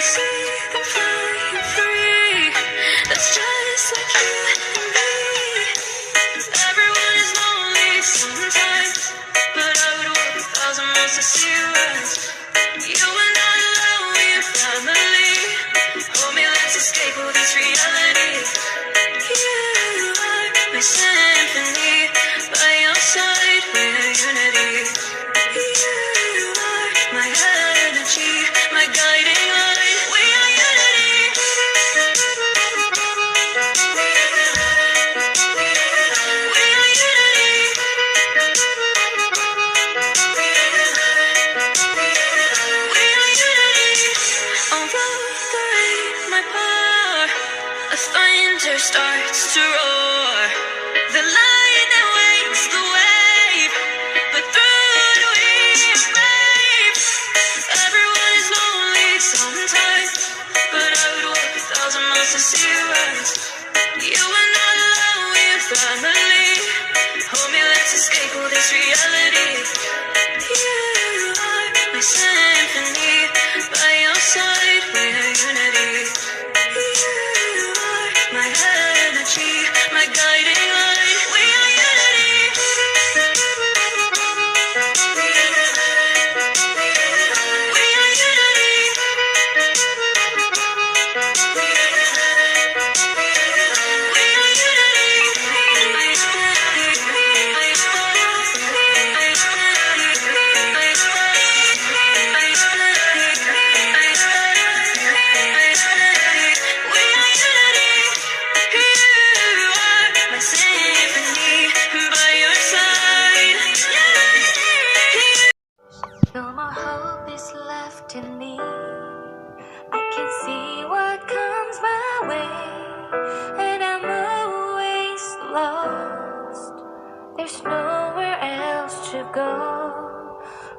see them flying free. That's just like you and me. Everyone is lonely sometimes, but I would walk 1,000 miles to see you rise. You are not alone, we're family. Hold me, let's escape all these realities. You are my symphony, by your side we're unity. You are my energy, my guiding light. We are unity. We are unity. We are unity. Although the rain might pour, a thunder starts to roar. The light that wakes the wave, but through it we brave. Everyone is lonely sometimes, but I would walk 1,000 miles to see you rise. You are not alone, we're family. Hold me, let's escape all these realities. You are my symphony, by your side we're unity. You are my energy, my guiding light. We are unity. We are unity. We are no more hope is left in me. I can see what comes my way, and I'm always lost. There's nowhere else to go.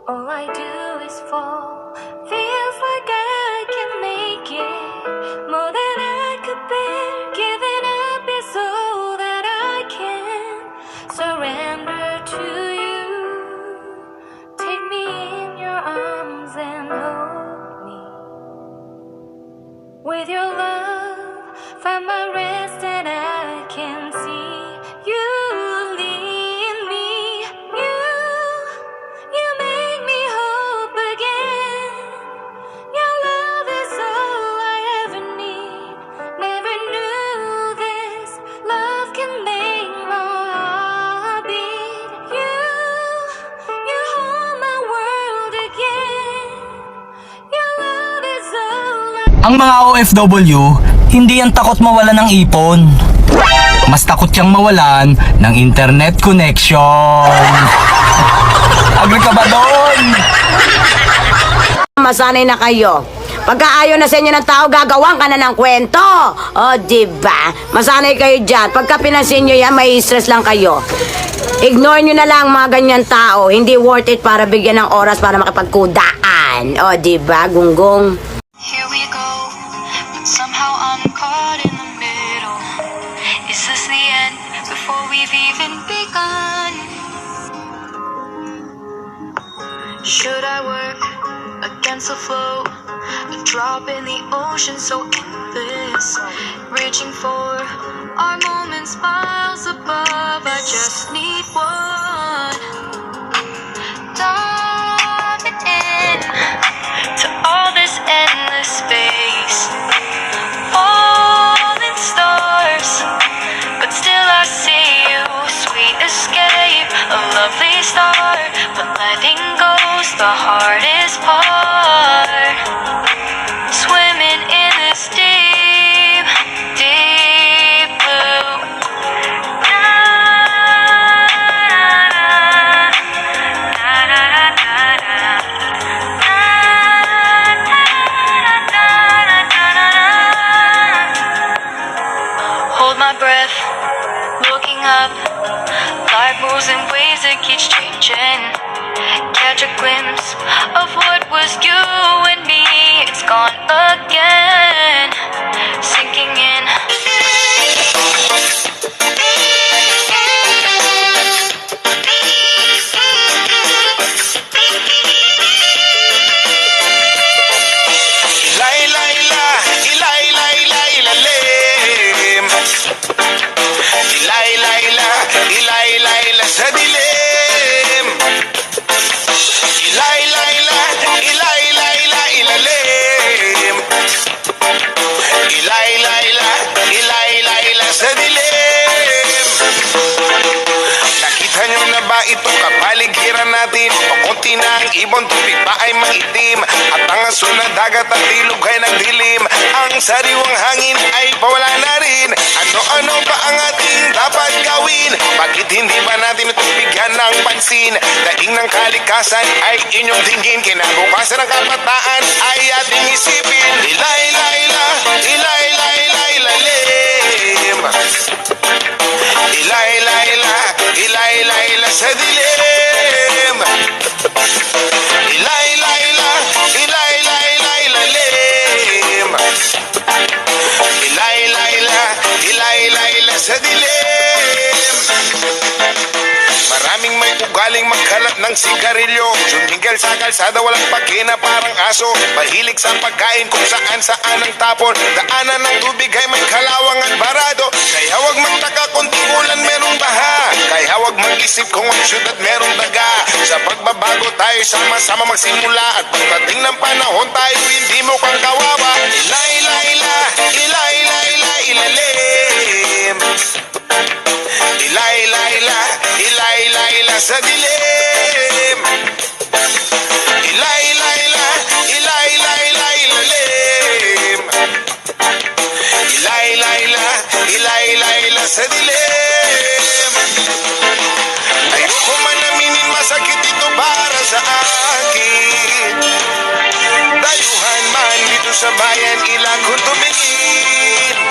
All I do is fall. Feels like I can make it more than I could bear. Giving up is all that I can surrender to you. Take me in your arms and hold me. With your love, find my rest and I can see you lead me. You make me hope again. Your love is all I ever need. Never knew this love can make my heart beat. You hold my world again. Your love is all I. Ang mga OFW, hindi yan takot mawalan ng ipon. Mas takot kang mawalan ng internet connection. Agree ka ba doon? Masanay na kayo. Pagka ayaw na sa inyo ng tao, gagawan ka na ng kwento. O, diba? Masanay kayo dyan. Pagka pinansin nyo yan, may stress lang kayo. Ignore nyo na lang mga ganyan tao. Hindi worth it para bigyan ng oras para makipagkudaan. O, diba, gunggong? Here we go, but somehow I'm caught in the middle. Is this the end before we've even begun? Should I work against the flow? A drop in the ocean so endless, reaching for our moments miles above. I just need one. Diving in to all this endless space, falling stars, but still I see you. Sweet escape, a lovely start, but letting go's the hardest part. Swimming in this deep, deep blue. Hold my breath, looking up. Life moves in ways that keeps changing. Catch a glimpse of what was you and me. It's gone again, sinking in. Lie, lie, itim. At ang aso na dagat at ilog ay nagdilim. Ang sariwang hangin ay pawala na rin. Ano-ano ba ang ating dapat gawin? Bakit hindi ba natin ito bigyan ng pansin? Daing ng kalikasan ay inyong tingin. Kinabukasan ng kabataan ay ating isipin. Ilay-layla, ilay-layla-ilalim. Ilay-layla, ilay-layla sa dilim. Ilay-layla, ilay-layla-ilalim. Ilay-layla, ilay-layla sa dilim. Maraming may ugaling magkalat ng sigarilyo. Suminggal sa kalsada, walang pakina parang aso. Mahilig sa pagkain kung saan ang tapon. Daanan ng tubig ay may kalawang at barado. Kaya huwag magtaka kung tigulan merong baha. Kaya huwag mag-isip kung ang syudad merong daga. Sa pagbabago tayo sama-sama magsimula. At pagdating ng panahon tayo hindi mo kang kawawa. Ilay-layla, ilay-layla, ilalim. Ilay-layla, ilay-layla sa dilim. Ilay-layla, ilay-layla, ilalim. Ilay-layla, ilay-layla sa dilim. Ayoko man aminin, masakit ito para sa akin. Dayuhan man dito sa bayan, ilang kong tumingin.